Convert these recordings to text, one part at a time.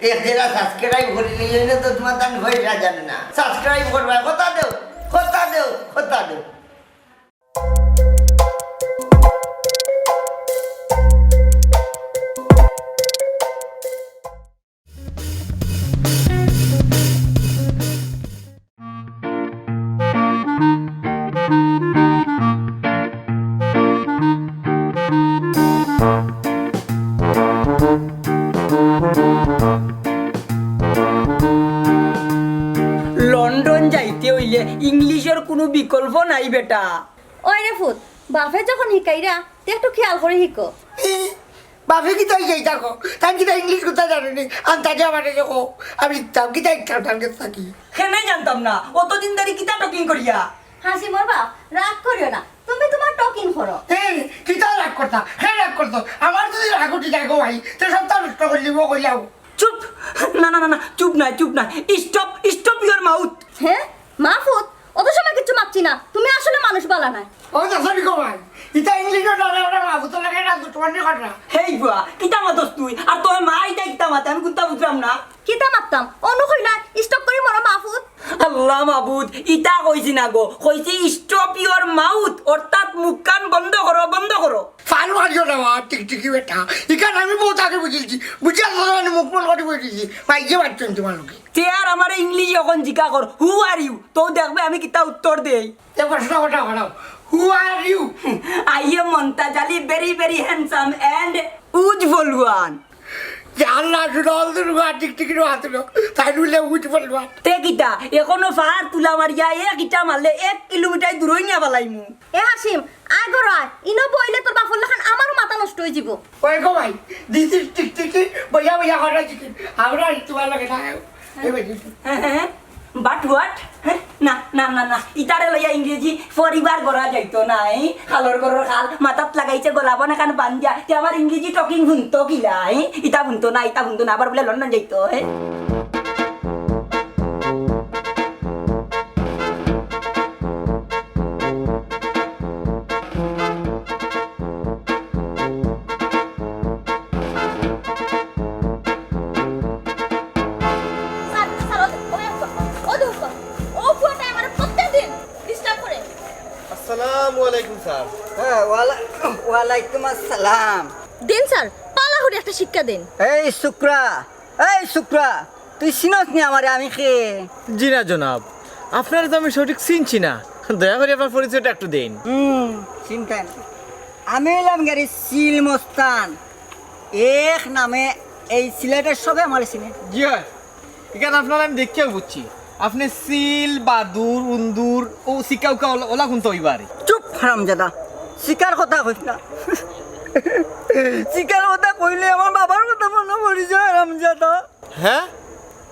एक जरा सब्सक्राइब कर लीजिए ना तो तुम्हारा दान भर जाने ना सब्सक्राइब करवा होता दो लंडन जाइते हইলে ইংলিশের কোনো বিকল্প নাই বেটা। ওই রে ফুট বাপে যখন শিকাইরা তে একটু খেয়াল করে শিখো। বাপে কি তাই যাই থাকো তাই কি ইংলিশ কথা জানি আন্তাজে আমারে দেখো আমি তাও কি তাই টার্গেট থাকি কেনে জানতাম না অতদিন ধরে কিতা টকিং করিয়া। হাসি মরবা রাগ করিও না তুমি তোমার টকিং করো। এই কি তা রাগ করতা রাগ করতো আমার যদি রাগ উঠে যায় গো ভাই তো সব তার নষ্ট করে দিব কইলাও চুপ না না না না চুপ না স্টপ ইওর মাউথ। হ্যাঁ মা ফুট অত সময় কিছু মাপছি না তুমি আসলে মানুষ বালা না। ও দাসরি গো ভাই ইতা ইংলিশে ডারে ওটা বাবু তো লাগে না দুটো মানে কথা হেই বুয়া কিতা মাতস তুই আর তোর মা আইতা কিতা মাতে আমি কোনটা বুঝলাম না। কিতা মাপতাম অনু কইলা স্টপ করি মরো মা ফুট। আল্লাহ মাবুদ ইতা কইছি না গো কইছি স্টপ ইওর মাউথ অর্থাৎ মুখ কান বন্ধ করো। ফালু আজও না টিকটিকি বেটা ইকান আমি বহুত আগে বুঝিয়েছি বুঝিয়ে মানে মুখ মন করে বুঝিয়েছি ভাই যে বাচ্চন তোমার লোকে তে আর আমার ইংলিশ এখন জিকা কর হু আর ইউ তো দেখবে আমি কিতা উত্তর দেই। এ প্রশ্ন কথা বলাও who are you I am Montaj Ali, very handsome and beautiful one. Allah শুনল দুর্গা টিকটিকির হাতলো তাই বলে উঠ বলবা তে কিতা এখনো ফার তুলা মারিয়া এক ইটা মারলে 1 কিলোমিটার দূরই নিয়া পালাইমু। এ হাসিম আয় ঘর আয় ইনো বইলে তোর বাপর লেখান আমারও মাথা নষ্ট হয়ে যাব। ওই গো ভাই দিস ইজ টিকটিকি বইয়া হরা চিকেন আমরা তোমার লাগে থাকো এই ভাই বাট হোয়াট না ইটারে লইয়া ইংরেজি পরিবার গড়া যাইতো নাই খালর গড়র খাল মাথাত লাগাইছে গলাব না কান বান্ধিয়া তে আমার ইংরেজি টকিং শুনতো কিলাই ইটা শুনতো না আবার বলে লন্ডন যাইতো হে। আসসালামুয়ালাইকুম স্যার। হ্যাঁ ওয়ালাইকুম আসসালাম। দেন স্যার পালা করে একটা শিক্ষা দেন। এই শুক্রা তুই চিনস নি আমারে আমি কে? জি না জনাব, আপনারা তো আমি সঠিক চিনছি না, দয়া করে আপনার পরিচয়টা একটু দেন। চিন্তা আমি এলাম গাড়ি সিল মস্তান এক নামে এই সিলেটের সবে আমার চিনে। জি হয়, এখানে আপনারা আমি দেখেও বুঝছি আপনি সিল বাদুর উন্দুর ও সিকাউকা ওলা কোনটা হইবারে। চুপ হারামজাদা শিকার কথা কইস না শিকার কথা কইলে আমার বাবার কথা মনে পড়ি যায় হারামজাদা। হ্যাঁ,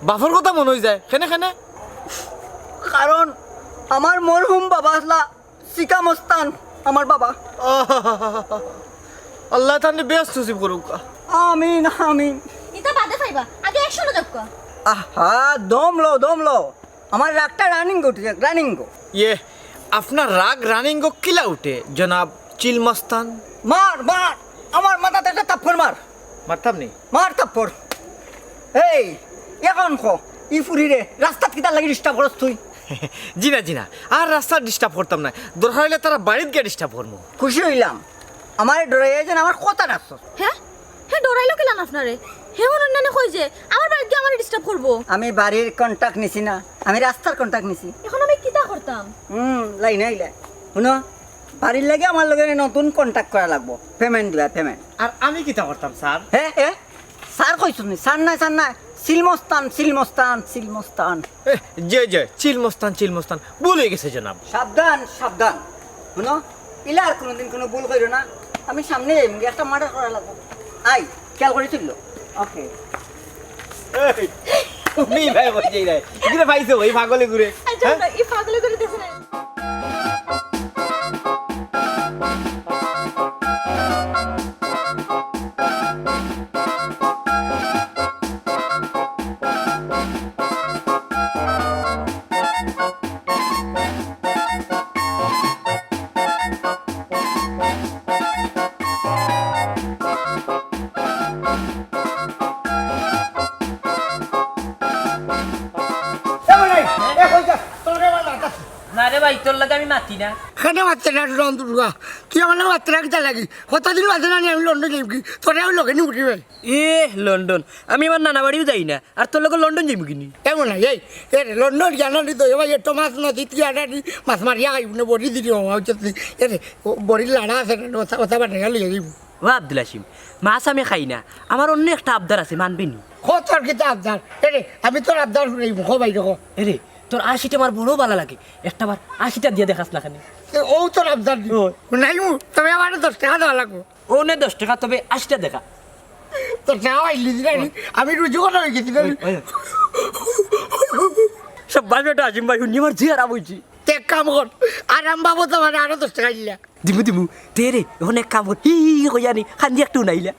বাফর কথা মনে হয়ে যায় কেনে কারণ আমার মরহুম বাবা আসলা শিকা মস্তান আমার বাবা। আল্লাহ তাহলে বেশ নসিব করুক। আমিন। ইতা বাদে পাইবা আগে 100 যোগ কর। আহা দম লো আমার রাগটা রানিং গো। ইয়ে আপনার রাগ রানিং গো কিলা উঠে জনাব চিল মস্তান? মার আমার মাথাতে একটা থাপ্পড় মারতাম নি? মার থাপ্পড়। এই এখন ই ফুরিরে রাস্তাত কিতা লাগি ডিস্টার্ব করছ তুই? জি না আর রাস্তা ডিস্টার্ব করতাম না, দরকার হইলে তারা বাড়িতে গিয়ে ডিস্টার্ব করবো। খুশি হইলাম আমার ডরাই যেন আমার কথা রাখছ। হ্যাঁ ডরাইলো কেলান আপনারে হেমন অন্যান্য কই যে আমার বাড়িতে আমার ডিস্টার্ব করব। আমি বাড়ির কন্টাক্ট নিছি না, আমি রাস্তার কন্টাক্ট নিছি। এখন আমি কিতা করতাম? লাইন শুনো বাড়ির লাগে আমার লগে নতুন কন্টাক্ট করা লাগবো, পেমেন্ট দিবা পেমেন্ট। আর আমি কিতা করতাম স্যার? হ্যাঁ স্যার কইছ নি? স্যার নাই সিলমস্তান জয় চিল মস্তান ভুল হয়ে গেছে জনাব। সাবধান শুনো ইলা আর কোনোদিন কোনো ভুল কইরো না। আমি সামনে একটা মার্ডার করা লাগবো। আই খেয়াল করে তুললো। ওকে তুমি ভাই বলছি রে কিরে পাইছো এই পাগলে ঘুরে? আচ্ছা এই পাগলে করে দেখছ না? ভাই তোর লাগে আমি মাতি না কেন মারতে না রন্দুর্গা তুই আমার লাগে মারতে না কিতা লাগি কতদিন মারতে না আমি লন্ডন যাই কি তোরে আমি লগে নি উঠি ভাই এ লন্ডন আমি আমার নানা বাড়িও যাই না আর তোর লগে লন্ডন যাইব কিনি এমন না এই লন্ডন জ্ঞান দিত এবার একটু মাছ নদীত গিয়ে মাছ মারিয়া খাইব না বড়ি দিদি হচ্ছে বড়ির লাড়া আছে না কথা পাঠে গেলে যাইব ও আব্দুল হাসিম মাছ আমি খাই না আমার অন্য একটা আবদার আছে মানবি নি তোর কিন্তু আবদার আমি তোর আবদার শুনাইব খো ভাই দেখো এরে তোর 80টা আমার বড় ভালো লাগে একটা বার 80টা দিয়ে দেখাস না খানি ও তোর আবদার নাই তবে আমার 10 টাকা দেওয়া লাগবো ও নে 10 টাকা তবে 80টা দেখা তোর টাকা পাইলি দিলানি আমি রুজু কথা হয়ে গেছি সব বাজেটা আসিম ভাই শুনি আমার জিয়ারা বইছি এক কাম কর আরাম বাবু তোমার আরো 10 টাকা দিলা দিমু তেরে ওখানে কাম কর হি কইয়ানি খান্দি একটু নাইলা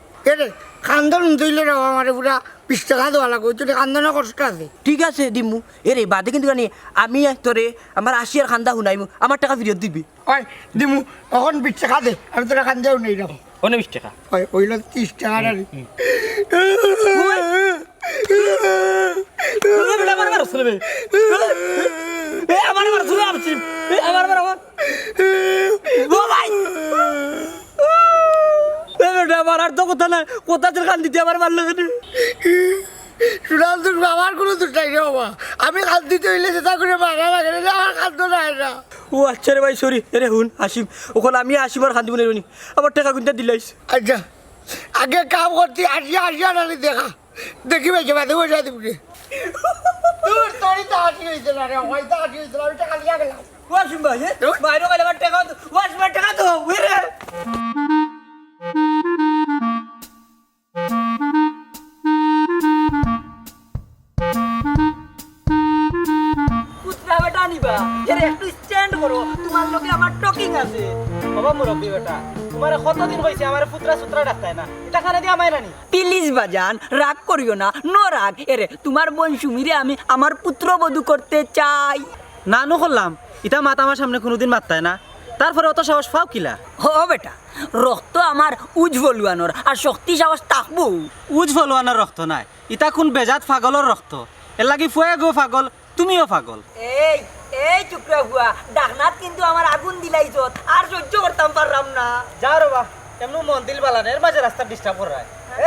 কান্দন দিলে রে আমার পুরা 20 টাকা দেওয়া লাগবে তুই কান্দনা কষ্ট আছে ঠিক আছে দিমু এরে বাদে কিন্তু জানি আমি তোরে আমার 80 আর খান্দা শুনাইমু আমার টাকা ফেরত দিবি ওই দিমু এখন 20 টাকা দে আমি তোরা কান্দাও নেই রাখো ওনে 20 টাকা ওই ওইলো 30 টাকা আর বেটা আমার মারছ রে এ আমার মারছ রে আমার ও ভাই এ বেটা আমার আর তো কথা না কথা চল কান দিতে আমার মারলো কেন সুরাল তোর বাবার কোনো দোষ নাই রে বাবা আমি কান দিতে হইলে যেটা করে মারা লাগে না আমার কান্দ নাই না ও আচ্ছা রে ভাই সরি রে হুন হাসিম ওখানে আমি আসিম আর খান্দি বলে আমার টাকা কিন্তু দিলাইস আচ্ছা আগে কাম করতে আসিয়া না দেখা দেখি ভাই বাদে বসে দিবি তোর তোরই তো হাসি হয়েছিল রে হয়তো হাসি হয়েছিল আমি টাকা লিয়া গেলাম ওয়াসিম ভাই বাইরে গেলে আমার টাকা ওয়াসিম টাকা তো ওরে পুত্রা বেটা নিবা এর একটু স্ট্যান্ড করো তোমার লগে আমার টকিং আছে বাবা মুরব্বী বেটা তোমার কতদিন হয়েছে আমার পুত্রা সুত্রা ডাক্তার না এটা খানে দিয়ে আমায় রানি প্লিজ বাজান রাগ করিও না নো রাগ এরে তোমার বোন সুমিরে আমি আমার পুত্রবধূ করতে চাই নানু করলাম এটা মাত আমার সামনে কোনোদিন মাত্তায় না তারপরে অত সাহস পাও কিলা হো বেটা রক্ত আমার উজ্জ্বলুয়ানোর আর শক্তি সাহস থাকবো উজ ফলওয়ানোর রক্ত নাই ইটা কোন বেজাত পাগলের রক্ত এর লাগি ফুয়ে গো পাগল তুমিও পাগল এই এই চুকরা হুয়া ডাকনাথ কিন্তু আমার আগুন দিলাইছ আর সহ্য করতাম পারলাম না যা রবা এমন মন দিল বালানে এর মাঝে রাস্তা ডিস্টার্ব করে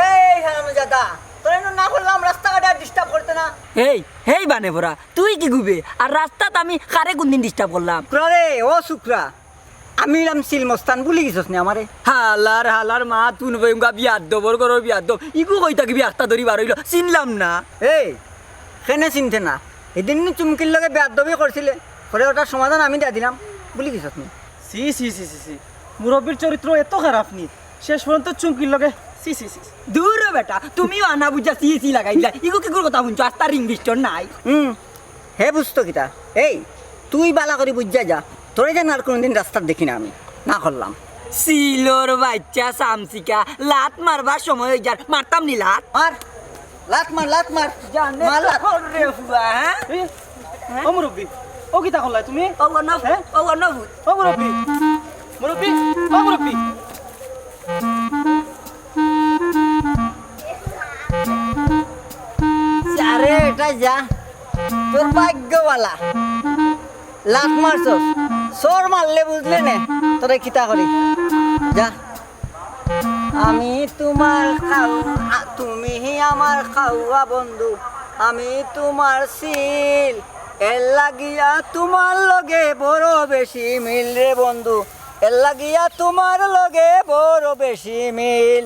এই হারামজাদা তোর না বললাম রাস্তাঘাটে আর ডিস্টার্ব করতে না এই হেই বানে ভরা তুই কি গুবে আর রাস্তাতে আমি কারে কোনদিন ডিস্টার্ব করলাম রে ও শুক্রা আমি নাম সিল মস্তান ভুলে গেছিস না আমারে হালার মা তুন বইঙ্গা বিয়াদ দবর করো বিয়াদ দব ইকু কই থাকি বিয়াদটা ধরি বার হইল চিনলাম না এই কেনে চিনতে না এদিন চুমকির লগে বেয়াদবি করছিলে পরে ওটার সমাধান আমি দিয়া দিলাম ভুলে গেছিস না C C C C C মুরব্বীর চরিত্র এত খারাপ নি শেষ পর্যন্ত চুমকির লগে সি সি সি দূর বেটা তুমিও আনা বুঝা সি লাগাইলা ইকু কি কথা শুনছো আর তার ইংলিশটা নাই হে বুঝতো কিতা এই তুই বালা করে বুঝা যা তোরে যেন আর কোনোদিন রাস্তার দেখি না আমি না করলাম সিলোর বাচ্চা সামসিকা লাত মারবার সময় হয়ে যার মারতাম নি লাত মার লাত মার জানে মার লাত। রে ফুয়া হ্যাঁ ও মুরব্বী ও কিতা করলাই তুমি ও গনভূত ও মুরব্বী মুরব্বী ও মুরব্বী আরে এটা যা তোর ভাগ্যওয়ালা লাত মারছস সর মারলে বুঝলে নে তোরে কিতা করি যা আমি তোমার তুমি আমার খাওয়া বন্ধু আমি তোমার সিল এর লাগিয়া তোমার লগে বড় বেশি মিল রে বন্ধু এর লাগিয়া তোমার লগে বড় বেশি মিল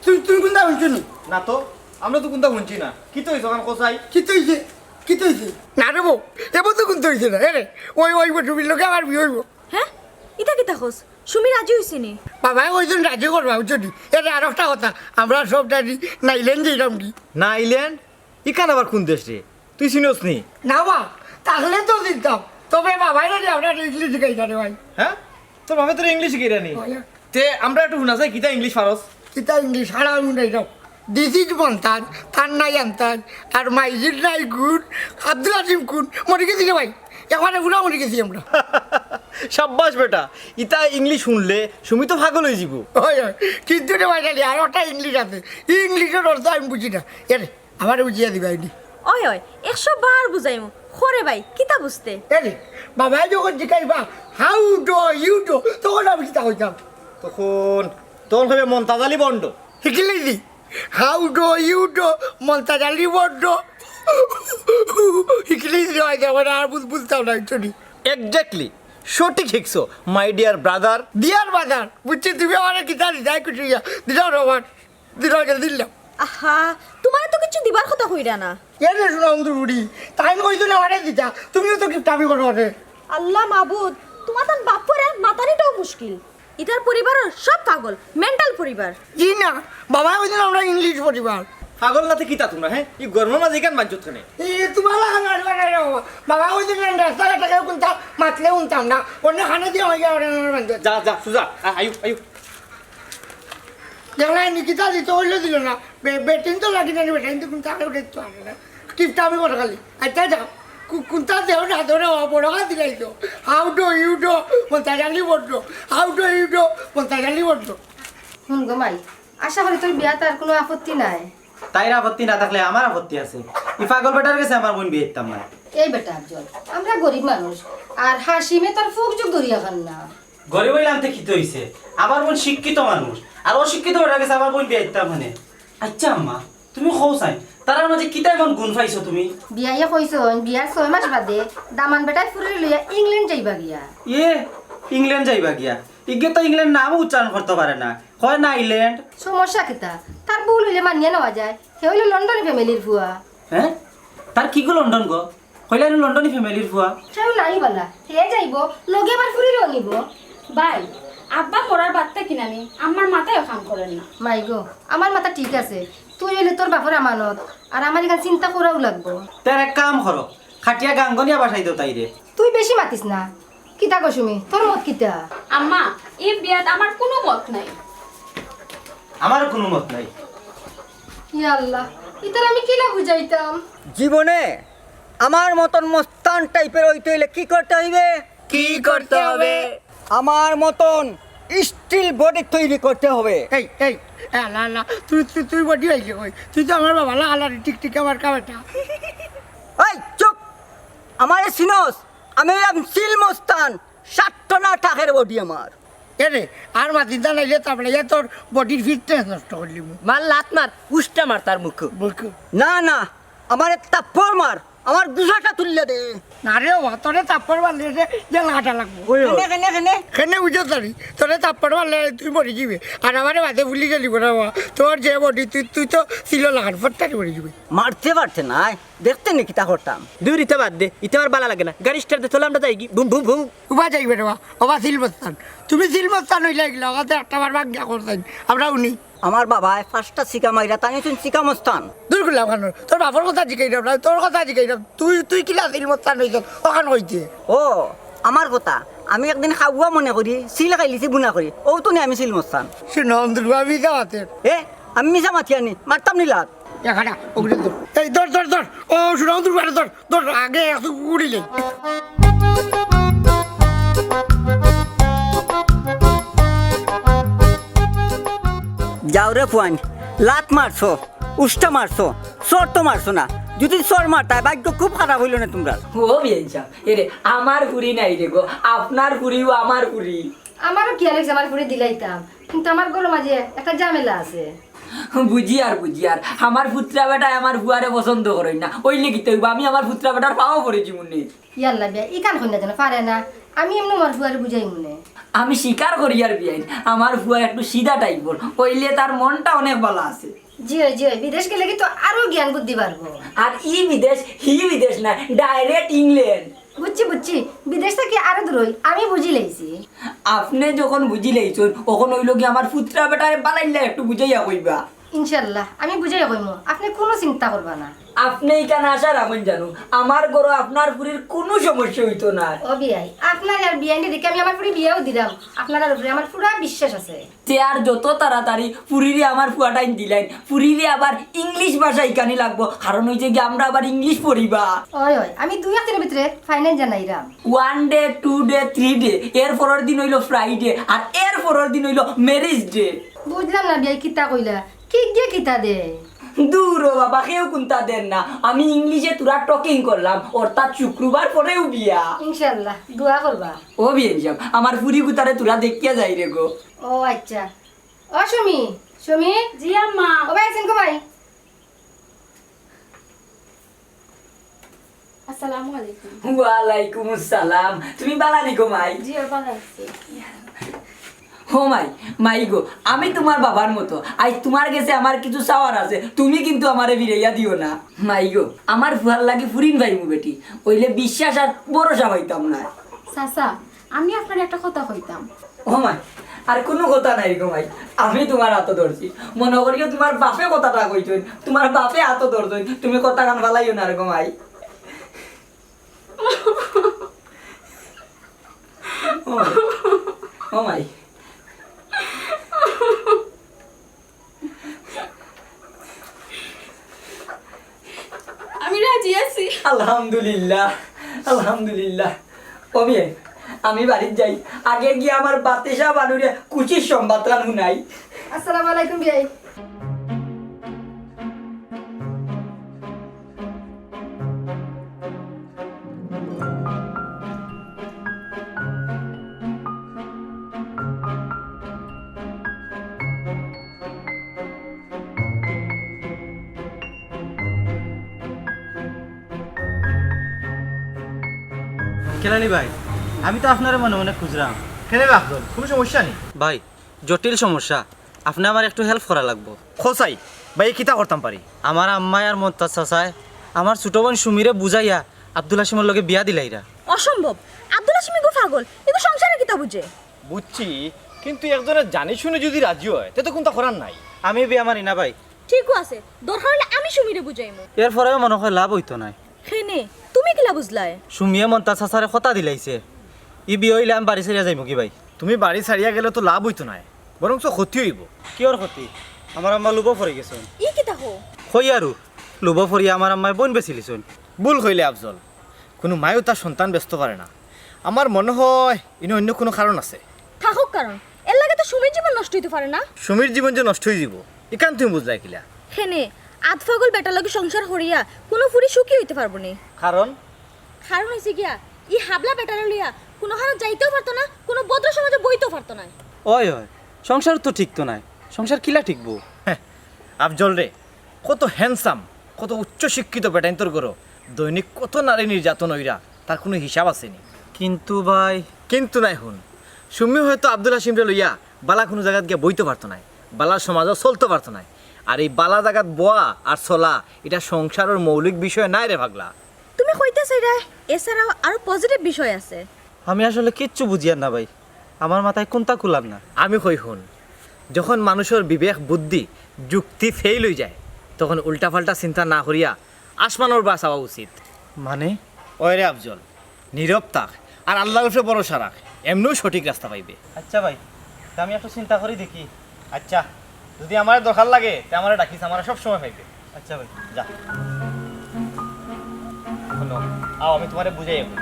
তুই তুই কোনটা শুনছো না তো আমরা তো কোনটা শুনছি না কি তো হইছে কারণ কোসাই কি তৈছে কি তৈছে না রে বউ এবার তো কোন তৈছে না রে ওই ওই ছবির লোকে আমার বিয়ে হইব হ্যাঁ ইটা কি তাকস সুমি রাজি হইছে নি বাবা ওইজন রাজি করবা বুঝছি এটা আর একটা কথা আমরা সব রাজি নাইলেন যেরকম কি না আইল্যান্ড ইকান আবার কোন দেশ রে তুই চিনোস নি না বা তাহলে তো দিতাম তবে বাবাই রাজি আমরা ইংলিশ শিখাই জানে ভাই হ্যাঁ তোর ভাবে তোর ইংলিশ শিখাই রানি তে আমরা একটু শুনা যাই কিতা ইংলিশ পারস কিতা ইংলিশ হারা উন্ডাই যাও দিস ইজ মন্তাজ তার নাই আন্তাজ আর মাইজির নাই গুড আব্দুল আজিম কুন মরে গেছি রে ভাই এখানে পুরা মরে গেছি আমরা। সাব্বাস বেটা, ইতা ইংলিশ শুনলে সুমি তো পাগল হয়ে যাব। হয় হয়, কিন্তু রে ভাইটালি আর একটা ইংলিশ আছে, ইংলিশের অর্থ আমি বুঝি না। এরে আমার বুঝিয়ে দিবা আইনি। ওই ওই 100 বার বুঝাইমু খরে ভাই কিতা বুঝতে এরে বাবাই যখন জিজ্ঞাসা হাউ ডু ইউ ডু, তখন আমি চিন্তা করতাম তখন তখন হবে মন্তাজ আলী বন্ড। শিখিলেই দি how do you do Montaj Ali বড্ড শিখিলেই দি হয় মানে আর বুঝতাম না একটু। এক্স্যাক্টলি সঠিক শিখছো মাই ডিয়ার ব্রাদার। দিয়ার বাজার বুঝছি, তুমি আমার কিতা দিদাই কিছু দিলাম রমান দিলাম। আহা তোমার তো কিছু দিবার কথা কইরা না। এরে শুনাম বুড়ি তাই কইতো না আমারে দিতা, তুমিও তো কিপটামি করো রে। আল্লাহ মাবুদ, তোমার তার বাপরে মাতারিটাও মুশকিল। ইতার পরিবারের সব পাগল, মেন্টাল পরিবার। জি না বাবা কইতো আমরা ইংলিশ পরিবার। পাগল নাতে কিতা তোমরা? হ্যাঁ এই গরমের মাঝে কেন বাঞ্চত কেন? তোমার বাবা কইতো রাস্তাঘাটে কোনটা মাতলে উনতাম না, অন্য খানে দিয়ে হয়ে যাবে। যা যা সুজা আয়ু আয়ু। দেখলে নিকিতা দিত হইলে দিল না, বেটিং তো লাগি না, বেটিং তো কোনটা আগে উঠে তো আনে না, কিপটামি করে খালি। আচ্ছা যাও কোনটা দেহ না ধরে বড় কাজ দিলাই তো how do you do Montaj Ali বড্ড, how do you do Montaj Ali বড্ড। শুন গো মাই, আশা করি তোর বিয়া তার কোনো আপত্তি নাই। তাইর আপত্তি না থাকলে আমার আপত্তি আছে। ই পাগল বেটার কাছে আমার বোন বিয়ে দিতাম না। এই বেটা আফজল, আমরা গরিব মানুষ আর হাসিমে তোর ফুক যুগ ধরিয়া খান না। গরিব হইলে আনতে খিতে হইছে, আমার বোন শিক্ষিত মানুষ আর অশিক্ষিত বেটার কাছে আমার বোন বিয়ে দিতাম মানে। আচ্ছা আম্মা তুমি কও চাই তারার মাঝে কিতা এমন গুণ পাইছো তুমি? বিয়াইয়া কইছন বিয়ার 6 মাস বাদে দামান বেটায় ফুরে লইয়া ইংল্যান্ড যাইবা গিয়া। ইংল্যান্ড যাইবা গিয়া? ইগে তো ইংল্যান্ড নামও উচ্চারণ করতে পারে না, হয় না আইল্যান্ড। সমস্যা কিতা? তার বউ লইলে মানিয়ে নেওয়া যায়, সে হইলো লন্ডনের ফ্যামিলির ফুয়া। হ্যাঁ তার কি গো লন্ডন গো? হইলে লন্ডনী ফ্যামিলির ফুয়া। সেও নাই বালা, হে যাইব লগে আবার ফুরিলেও নিব। ভাই আব্বা পড়ার বার্তা কিনানি আমার মাথায় কাম করেন না। মাই গো আমার মাথা ঠিক আছে, তুই হইলে তোর বাপর আমানত আর আমার এখানে চিন্তা করাও লাগবো। তার এক কাম করো, খাটিয়া গাঙ্গনিয়া বাসাই দাও তাইরে। তুই বেশি মাতিস না। কিতা কসুমি তোর মত কিতা? আম্মা এই বিয়াত আমার কোনো মত নাই। আমারও কোনো মত নাই। ইয়া আল্লাহ, ইতার আমি কিলা বুঝাইতাম? জীবনে আমার মতন মস্তান টাইপের হইতে হইলে কি করতে হইবে? কি করতে হবে? আমার মতন স্টিল বডি তৈরি করতে হবে। এই এই আল্লাহ আল্লাহ, তুই বডি হয়েছে কই? তুই তো আমার বাবা আল্লাহ টিকটিক আমার কামাটা। এই চুপ, আমার সিনোস আমি সিল মস্তান 7 না টাকের বডি আমার। এরে আর মাতিদা নাইলে তারপরে তোর বডির ফিটনেস নষ্ট করলি। মার লাত মার উষ্টা মার তার মুখ। না না, আমার তাপ্পর মার, আমার দুশাটা তুললে দে। না রে বাবা, তোরে তাপ্পর মারলে জেল হাঁটা লাগবো। কেনে কেনে কেনে বুঝো তারি তোরে তাপ্পর মারলে তুই মরে যাবি, আর আমার বাদে ভুলি গেলি না বাবা। তোর যে বডি তুই তো ছিল লাগান ফটারি মরে যাবি। মারতে পারতে না, দেখতে নাকি তা করতাম। দূর ইতে বাদ দে, ইতে আর বালা লাগে না। গাড়ি স্টার্ট দে, চলে আমরা যাই কি বুম বুম বুম। উবা যাইবে রে বাবা, ওবা সিলমস্তান। তুমি সিলমস্তান হইলে গেলে ওখানে একটা বার ভাগ্যা করতেন, আমরা উনি। আমার বাবা 5টা শিকা মাইরা তাই শিকা মস্তান। দূর করলাম কেন? তোর বাবার কথা জিজ্ঞাই না, তোর কথা জিজ্ঞাই না। তুই কিলা সিলমস্তান হয়েছ ওখানে হইতে? ও আমার কথা, আমি একদিন খাওয়া মনে করি সিল খাইলিছি বুনা করি, ও তো আমি সিল মস্তান। সুনন্দর ভাবি যাওয়াতে আমি মিশা মাতি আনি মারতাম নিলাত এখানে ওগুলো ধর, এই ধর ধর ধর। ও সুনন্দর ভাই ধর ধর, আগে এত উড়িলে। যাও রে ফুয়ান, লাত মারছো, উষ্টা মারছো, সর তো মারছো না। যদি সর মারতায় ভাগ্য খুব খারাপ হইল না তোমরা। ও বিয়েছা এরে আমার হুরি নাই রে গো, আপনার হুরিও আমার হুরি। আমারও কি আলেক্স আমার ফুরে দিলাইতাম, কিন্তু আমার গরম মাঝে একটা ঝামেলা আছে। বুঝি আর আমার পুত্রা বেটা আমার হুয়ারে পছন্দ করেন না, ওই লেগে তো আমি আমার পুত্রা বেটার পাও করেছি মনে। ইয়াল্লা বিয়া ই কান কন্যা যেন পারে না, আমি এমনি আমার ফুয়ারে বুঝাই মনে। আমি স্বীকার করি আর বিয়াইন আমার হুয়া একটু সিধা টাইপর, ওইলে তার মনটা অনেক ভালো আছে। জি বিদেশ গেলে কি তো আরো জ্ঞান বুদ্ধি বাড়বো। আর ই বিদেশ হি বিদেশ না, ডাইরেক্ট ইংল্যান্ড। বুঝছি বিদেশ থেকে আরো দূর হই, আমি বুঝি লাইছি। আপনি যখন বুঝি লাইছেন তখন ওই লোকে আমার পুত্রা বেটারে বানাইলে একটু বুঝাইয়া কইবা। ইনশাল্লাহ আমি বুঝাই কইমু আপনি কোনো চিন্তা করবা না। আপনি এখানে আসার আমি জানো আমার ঘর আপনার পুরীর কোনো সমস্যা হইতো না। ও বিয়াই আপনার আর বিয়াইনি দেখে আমি আমার পুরি বিয়েও দিলাম, আপনার উপরে আমার পুরা বিশ্বাস আছে। তে আর যত তাড়াতাড়ি পুরীরে আমার ফুয়াটাই দিলেন, পুরীরে আবার ইংলিশ ভাষা ইকানি লাগবো, কারণ হইছে কি আমরা আবার ইংলিশ পড়িবা। ওই ওই আমি 2 দিনের ভিতরে ফাইনাল জানাইরাম। 1 ডে 2 ডে 3 ডে, এর পরের দিন হইলো ফ্রাইডে, আর এর পরের দিন হইলো ম্যারেজ ডে। বুঝলাম না বিয়াই কিতা কইলা, কি গিয়ে কিতা দে? দূর বাবা, কেউ কোনটা দেন না, আমি ইংলিশে তোরা টকিং করলাম, অর্থাৎ শুক্রবার পরেও বিয়া। ইনশাল্লাহ দোয়া করবা। ও বিয়ে যাব আমার পুরি গুতারে তোরা দেখিয়া যাই রে গো। ও আচ্ছা। ও সুমি, সুমি জি আম্মা। ও ভাই আছেন কো ভাই? আসসালামু আলাইকুম। ওয়ালাইকুম আসসালাম। তুমি বালানি গো মাই? জি ভালো আছি। হো মাই, মাই গো, আমি তোমার বাবার মতো, আজ তোমার কাছে আমার কিছু চাওয়ার আছে, তুমি কিন্তু আমারে বিরাইয়া দিও না। মাই গো, আমার ফুয়ার লাগে ফুরিন ভাই মু বেটি, ওইলে বিশ্বাস আর ভরসা হইতাম না। চাচা, আমি আপনার একটা কথা কইতাম। ও মাই, আর কোনো কথা নাই গো মাই, আমি তোমার হাত ধরছি, মনে করিও তোমার বাপে কথাটা কইতই, তোমার বাপে হাত ধরতই, তুমি কথা কান ফালাইও না রে গো মাই। ও মাই, আমি রাজি আছি। আলহামদুলিল্লাহ, আলহামদুলিল্লাহ। কমিয়ে আমি বাড়ির যাই, আগে গিয়ে আমার বাতেশা বানুরে কুচির সম্বাদটা শুনাই। আসসালামু আলাইকুম বিয়াই। কেলানি ভাই, আমি তো আপনার মনে মনে খুঁজলাম। কেন আফজল, কোনো সমস্যা নেই? ভাই, জটিল সমস্যা, আপনি আমার একটু হেল্প করা লাগবো। খোসাই ভাই, কিতা করতাম পারি? আমার আম্মাই আর মন্তাজ চাচায় আমার ছোট বোন সুমিরে বুঝাইয়া আব্দুল হাসিমের লগে বিয়া দিলাইরা। অসম্ভব, আব্দুল হাসিমি গো পাগল, কিন্তু সংসারে কিতা বুঝে? বুঝছি, কিন্তু একজনের জানি শুনে যদি রাজি হয় তে তো কোনটা করার নাই। আমি বিয়া মানি না ভাই, ঠিকও আছে, দরকার হলে আমি সুমিরে বুঝাইমু। এর পরেও মনে হয় লাভ হইতো নাই। খেনে তুমি কিলা বুঝলাই? সুমিয়ে মন্তাজ চাচারে কথা দিলাইছে, ই বিয়ে হইলে আমি বাড়ি ছাড়িয়া যাইব কি ভাই? তুমি বাড়ি ছাড়িয়া গেলে তো লাভ হইতো নাই, বরং ক্ষতি হইব। কিয়র ক্ষতি? আমার আম্মা লুব ফরে গেছেন। ই কিতা হো? হই আর লুব ফরিয়া আমার আম্মায় বোন বেশি লিছুন। ভুল হইলে আফজল, কোনো মায়ও তার সন্তান ব্যস্ত পারে না। আমার মনে হয় ইনি অন্য কোনো কারণ আছে। থাকুক কারণ, এর লাগে তো সুমির জীবন নষ্ট হইতে পারে না। সুমির জীবন যে নষ্ট হয়ে যাব এখান তুমি বুঝলাই কিলা? খেনে আধ পাগল বেটার লগে সংসার হরিয়া কোনো ফুরি সুখী হইতে পারবো না। কারণ কারণ হইছে গিয়া ই হাবলা বেটারে লইয়া কোনো হারে যাইতেও পারতো না, কোনো ভদ্র সমাজে বইতেও পারতো না। ওই হয়, সংসার তো ঠিক তো নাই, সংসার কিলা ঠিকবো? আফজল রে, কত হ্যান্ডসাম, কত উচ্চ শিক্ষিত বেটাইন তোর করো, দৈনিক কত নারী নির্যাতন হইরা তার কোনো হিসাব আসেনি। কিন্তু ভাই, কিন্তু নাই শুন, সুমি হয়তো আব্দুল হাসিমরে লইয়া বালা কোনো জায়গাত গিয়ে বইতে পারতো নাই, বালার সমাজও চলতে পারতো নাই। আর এই বালা জায়গাত বয়া আর চলা এটা সংসারের মৌলিক বিষয় নাই রে ভাগলা। তুমি কইতেছ রে, এছাড়াও আরো পজিটিভ বিষয় আছে। আমি আসলে কিচ্ছু বুঝিয়ার না ভাই, আমার মাথায় কোনটা কুলার না। আমি কই শুন, যখন মানুষের বিবেক বুদ্ধি যুক্তি ফেল হয়ে যায় তখন উল্টাপাল্টা চিন্তা না করিয়া আসমানোর বাস হওয়া উচিত। মানে ওই রে আফজল, নীরব থাক আর আল্লাহর উপরে ভরসা রাখ, এমনিও সঠিক রাস্তা পাইবে। আচ্ছা ভাই, তা আমি একটু চিন্তা করি দেখি। আচ্ছা, যদি আমার দরকার লাগে তে আমার ডাকিস, আমার সব সময় পাইবে। আচ্ছা ভাই, যা শোনো, আও আমি তোমারে বুঝাই এখন।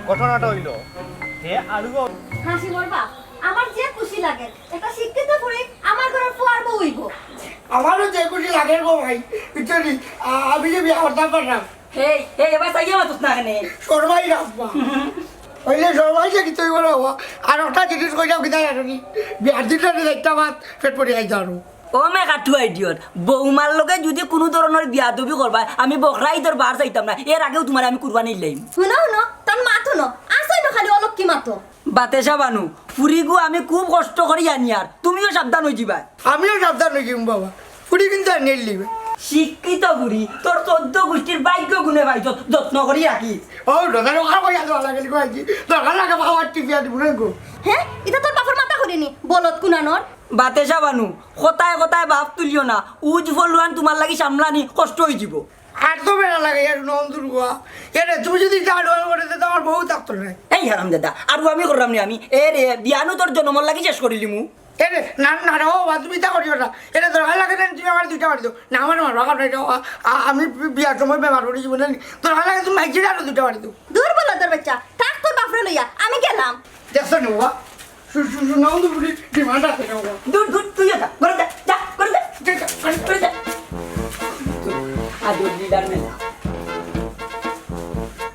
ঘটনাটা হইল হে আলু হাসি মরবা, আমার যে খুশি লাগে একটা শিক্ষিত করে আমার ঘরের ফুয়ার বউ হইব। আমারও যে খুশি লাগে গো ভাই, বুঝলি আমি যে বিয়া করতে পারলাম। হেই হেই, এবার চাইয়া মাতুস না কেনে? সরবাই রাখবা হইলে সরবাই যে কিছু বলে হবো। আর একটা জিনিস কইলাম কিনা জানি, বিয়ার দিনটা একটা ভাত পেট পড়ে খাইতে পারবো। ও মে কাঠু আইডিয়র, বৌমার লগে যদি কোনো ধরনের বিয়া দবি করবা, আমি বকরা ঈদের বার চাইতাম না, এর আগেও তোমার আমি কুরবানি লাইম। শুনো শুনো, তোর মাথো ন আসই না খালি অলক কি মাতো। বাতেশা বানু ফুরিগু আমি খুব কষ্ট করি আনি, আর তুমিও সাবধান হয়ে যাবা। আমিও সাবধান হইম বাবা, ফুড়ি কিন্তু আর নেই লিবে। শিক্ষিত বুড়ি, তোর 14 গোষ্ঠীর ভাগ্য গুণে ভাই যত্ন করি রাখিস। ও দোকানে ওখানে কইয়া দেওয়া লাগে কয়েছি, দোকান লাগে বাবার টিপিয়া দিব না গো। হ্যাঁ, এটা তোর বাপের মাথা করিনি বলত কুনানোর। বাতেশা বানু কথায় কথায় বাপ তুলিও না উজ ফলুয়ান তোমার লাগি সামলানি কষ্ট হয়ে যাব আর তো বেড়া লাগে এর নন্দুর গোয়া এরে তুমি যদি গার্ডওয়াল করে দিতে আমার বউ থাকতো না এই হারাম দাদা আর আমি করলাম নি আমি এ রে বিয়ানু তোর জন্মর লাগি শেষ করিলি মু এরে না না রে ও বা তুমি তা করিও না এটা দরকার লাগে না তুমি আমার দুইটা বাড়ি দাও না আমার মারবা কারণ এটা আমি বিয়ার সময় বেমার পড়ে জীবনে দরকার লাগে তুমি মাইকে আরো দুইটা বাড়ি দাও দুর্বল তোর বাচ্চা থাক তোর বাপরে লইয়া আমি গেলাম দেখছো নি বাবা নন্দুর বুড়ি ডিমান্ড আছে না বাবা দূর দূর তুই যা করে দে যা করে দে করে দে আদর দিদার মেলা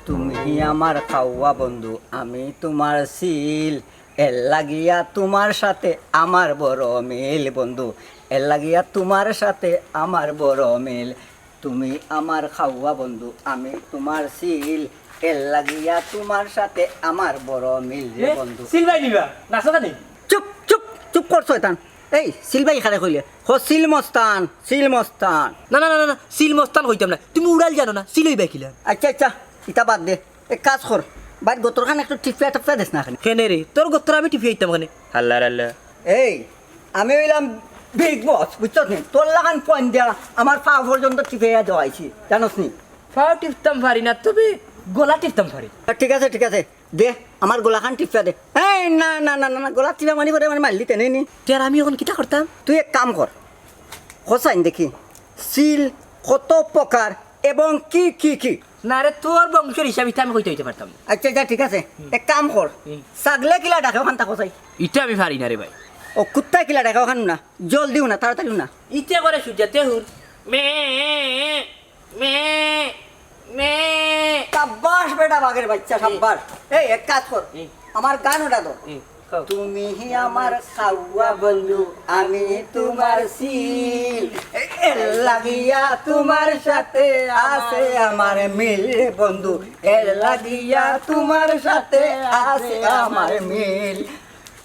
তুমি আমার খাওয়া বন্ধু আমি তোমার সিল এর লাগিয়া তোমার সাথে আমার বড় মিল বন্ধু এর লাগিয়া তোমার সাথে আমার বড় মিল তুমি আমার খাওয়া বন্ধু আমি তোমার সিল এর লাগিয়া তোমার সাথে আমার বড় মিল রে বন্ধু সিলভাই নিবা নাচো কানি চুপ চুপ চুপ করছো এতান এই সিলবাই খারে কইলে হো সিল মস্তান না না না না সিল মস্তান হইতাম না তুমি উড়াল জানো না সিলই বাইকিলা আচ্ছা আচ্ছা ইটা বাদ দে এক কাজ কর বাইর গোতরখান একটু টিপিয়া টাপিয়া দেস না কেনে রে তোর গোত্র আমি টিপি হইতাম কানে আল্লাহ আল্লাহ এই আমি হইলাম বিগ বস বুঝছস নি তোর লাগান পয়েন্ট দিয়া আমার পা পর্যন্ত টিপিয়া দেওয়াইছি জানোস নি ফাও টিপতাম পারি না তবে গলা টিপতাম পারি ঠিক আছে দে আমার গোলাখান টিপিয়া দে এই না না না না গোলা টিপা মানি পরে মানে মারলি তেনে নি তে আমি এখন কিটা করতাম তুই এক কাম কর হোসাইন দেখি সিল কত প্রকার এবং কি কি কি না রে তোর বংশের হিসাব ইটা আমি কইতে হইতে পারতাম আচ্ছা আচ্ছা ঠিক আছে এক কাম কর সাগলে কিলা ডাকাও খান তা হোসাই ইটা আমি পারি না রে ভাই ও কুত্তা কিলা ডাকাও খান না জল দিও না তাড়াতাড়ি না ইটা করে সুজাতে হুর মে মে মে সাব্বাস বেটা বাঘের বাচ্চা সাব্বাস এই এক কাজ কর আমার গান ওটা তো তুমি আমার খাওয়া বন্ধু আমি তোমার সিল এর লাগিয়া তোমার সাথে আছে আমার মিল বন্ধু এর লাগিয়া তোমার সাথে আছে আমার মিল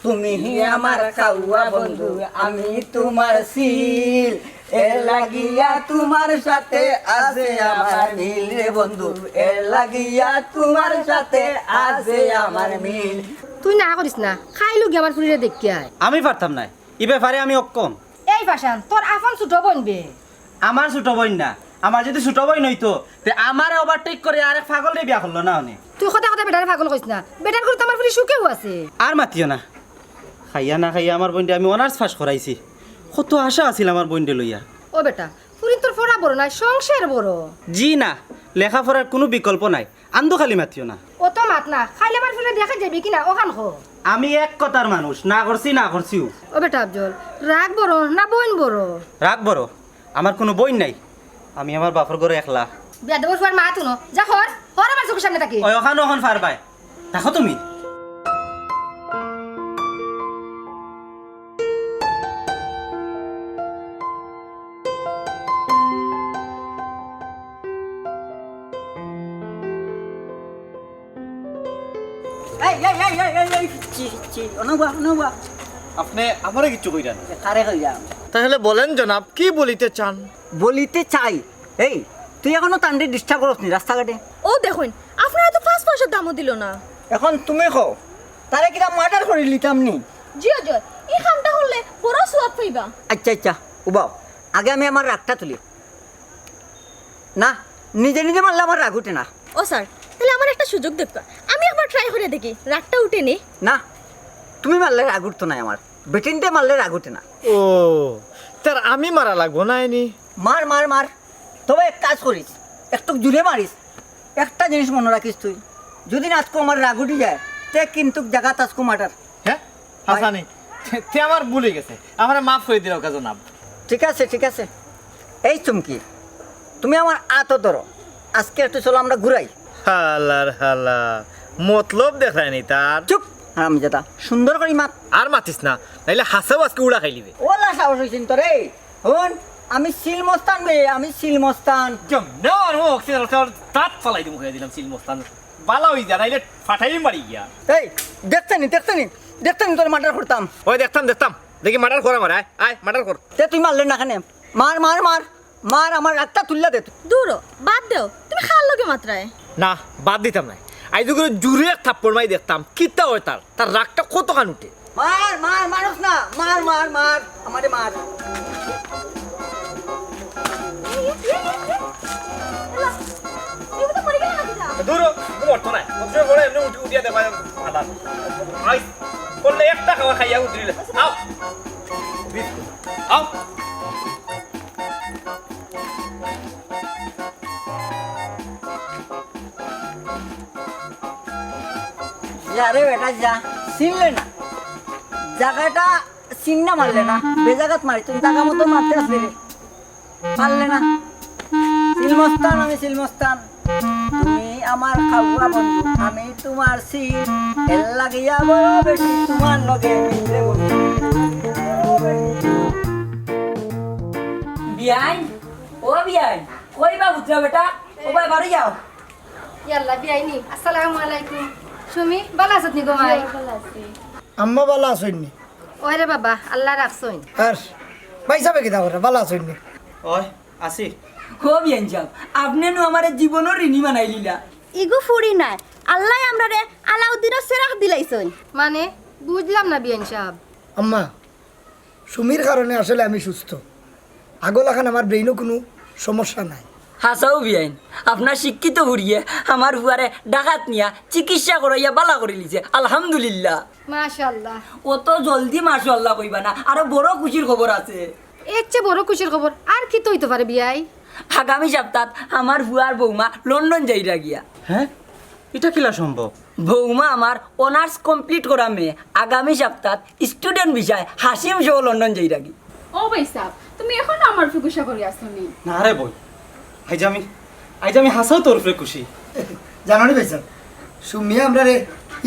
তুমি আমার খাওয়া বন্ধু আমি তোমার সিল এর লাগিয়া তোমার সাথে আছে আমার মিল রে বন্ধু এর লাগিয়া তোমার সাথে আছে আমার মিল তুই না করিস না খাইলু গিয়ে আমার ফুলিরে দেখি আয় আমি পারতাম না ই ব্যাপারে আমি অক্ষম এই পাশান তোর আফন ছোট বনবে আমার ছোট বোন না আমার যদি ছোট বোন হইতো তে আমারে ওভারটেক করে আরেক পাগল বিয়া করলো না অনেক তুই কথা কথা বেটারে পাগল কইস না বেটার করে তো আমার ফুলি সুখেও আছে আর মাতিও না খাইয়া না খাইয়া আমার বোনটা আমি অনার্স পাস করাইছি কত আশা আছিল আমার বোনটা লইয়া ও বেটা ফুলি তোর ফোড়া বড় না সংসার বড় জি না লেখাপড়ার কোনো বিকল্প নাই আন্দো খালি মাতিও না ও তো মাত না খাইলে আমার ফুলি দেখা যাবে কিনা ওখান খো আমি এক কথার মানুষ না করছিও ও বেটা আফজল রাগ বড় না বোন বড় রাগ বড় আমার কোনো বইন নাই আমি আমার বাপর ঘরে একলা বিয়া দেবর ফুয়ার মা তুনো যা হর হর আমার চোখের সামনে থাকি ওই ওখান পারবাই দেখো তুমি এই এই এই এই এই এই চি চি অনুবা আপনি আমারে কিছু কইরান খারে হইয়া তাহলে বলেন জনাব কি বলিতে চান বলিতে চাই এই তুই এখনো তান্ডে ডিস্টার্ব করছ নি রাস্তাঘাটে ও দেখুন আপনারা তো 5 পয়সার দামও দিল না এখন তুমি কও তারে কিরা মার্ডার করে লিতাম নি জিও জয় এই কামটা হলে পুরো সুয়াদ পাইবা আচ্ছা আচ্ছা উবাও আগে আমি আমার রাগটা তুলি না নিজে নিজে মারলে আমার রাগ উঠে না ও স্যার তাহলে আমার একটা সুযোগ দেখো আমি একবার ট্রাই করে দেখি রাগটা উঠে নে না তুমি মারলে রাগ উঠতো না আমার বেটিনতে মারলে রাগ উঠে না ও তার আমি মারা লাগবো না এনি মার মার মার তবে এক কাজ করিস একটু জুড়ে মারিস একটা জিনিস মনে রাখিস তুই যদি না আজকে আমার রাগ উঠে যায় তে কিন্তু জায়গা আজকে মার্ডার হ্যাঁ হাসানি তে আমার ভুলে গেছে আমারে মাফ করে দিও কা জনাব ঠিক আছে এই চুমকি তুমি আমার আত ধরো আজকে একটু চলো আমরা ঘুরাই হালার হালা মতলব দেখায়নি তার চুপ হারামজাদা সুন্দর করে মাত আর মাতিস না নাইলে হাসাও আজকে উড়া খাই লিবে ওলা সাহস হইছিন তোরে হন আমি সিল মস্তান বে আমি সিল মস্তান জমদার হোক তোর তাত ফালাই দিমু কইয়া দিলাম সিল মস্তান বালা হই যা নাইলে ফাটাই মারি গিয়া এই দেখতে নি তোর মার্ডার করতাম ওই দেখতাম দেখি মার্ডার কর আমার আয় মার্ডার কর তে তুই মারলে না কেন মার মার মার মার আমার রাগটা তুললা দে তুই। দূর বাদ দেও তুমি খাল লগে মাত্রায় না বাদ দিতাম না আইজু করে জুড়ে এক থাপ্পড় মাই দেখতাম কিতা হয় তার রাগটা কতখান উঠে মার মার মারস না মার মার মার আমারে মার দূর করতো না সবসময় বড় এমনি উঠিয়া দেবা আলা আই করলে একটা খাওয়া খাইয়া উঠরিলে আও আও যা রে বেটা যা চিনলে না জায়গাটা চিন্না মারলে না বেজাগাত মারি তুমি জায়গা মতো মারতে আসলে রে পারলে না সিলমস্তান আমি সিলমস্তান তুমি আমার খাওয়া বন্ধু আমি তোমার সিল এর লাগিয়া বড় বেশি তোমার লগে মিলে বন্ধু বিয়াই ও বিয়াই কই বা বুঝরা বেটা ও ভাই বাড়ি যাও ইয়াল্লা বিয়াইনি আসসালামু আলাইকুম সুমি ভালো আছো নি গো মাই আম্মা ভালো আসেননি ওরে বাবা আল্লাহ রাখছইন আর ভাই সাহেব কি দাও ভালো আসেননি ওই আসি ও বিয়ান সাহেব আপনি নো আমার জীবনের ঋণী বানাই লিলা ইগু ফুরি নাই আল্লাহ আমরা রে আলাউদ্দিনের সেরাক দিলাইছই মানে বুঝলাম না বিয়ান সাহেব আম্মা সুমির কারণে আসলে আমি সুস্থ আগল এখন আমার ব্রেইনও কোনো সমস্যা নাই হাসাও বিয়াইন আপনার শিক্ষিত হরিয়ে আমার হুয়ারে ডাকাত নিয়া চিকিৎসা করাইয়া বালা করে লিছে আলহামদুলিল্লাহ মাশাআল্লাহ অত জলদি মাশাআল্লাহ কইবা না আরো বড় খুশির খবর আছে এর চেয়ে বড় খুশির খবর আর কি তো হইতে পারে বিয়াই আগামী সপ্তাহ আমার হুয়ার বৌমা লন্ডন যাইরা গিয়া হ্যাঁ এটা কিলা সম্ভব বৌমা আমার অনার্স কমপ্লিট করা মেয়ে আগামী সপ্তাহ স্টুডেন্ট বিষয় হাসিম সহ লন্ডন যাইরা গি ও ভাই সাহেব তুমি এখন আমার ফুকুশা করি আসনি না রে বই আজ আমি হাসাও তোর উপরে খুশি জানো নি ভাই সাহেব সুমি আমরা রে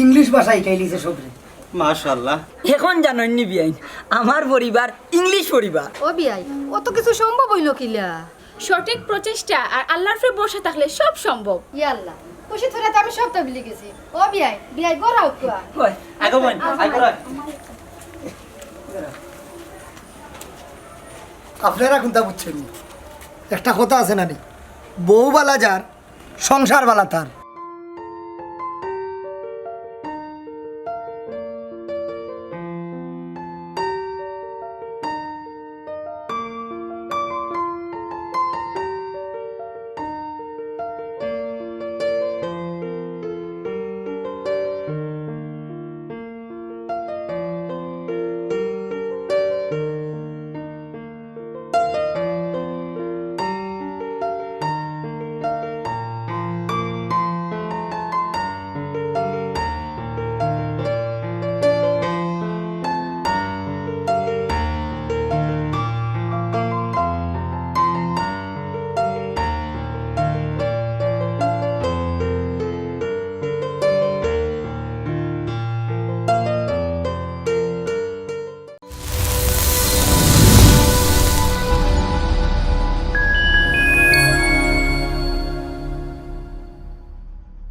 ইংলিশ ভাষা শিখাইলিছে সবরে মাশাআল্লাহ এখন জানেননি বিয়াইন আমার পরিবার ইংলিশ পরিবার ও বিয়াই অত কিছু সম্ভব হইল কিলা সঠিক প্রচেষ্টা আর আল্লাহর উপরে বসে থাকলে সব সম্ভব ইয়াল্লা খুশি ধরে তো আমি সবটা ভুলে গেছি ও বিয়াই বিয়াই গড়াও কুয়া কই আগো বোন আগো রাখ আপনারা কোনটা বুঝছেন একটা কথা আছে না নি বউ বালা যার সংসার বালা তার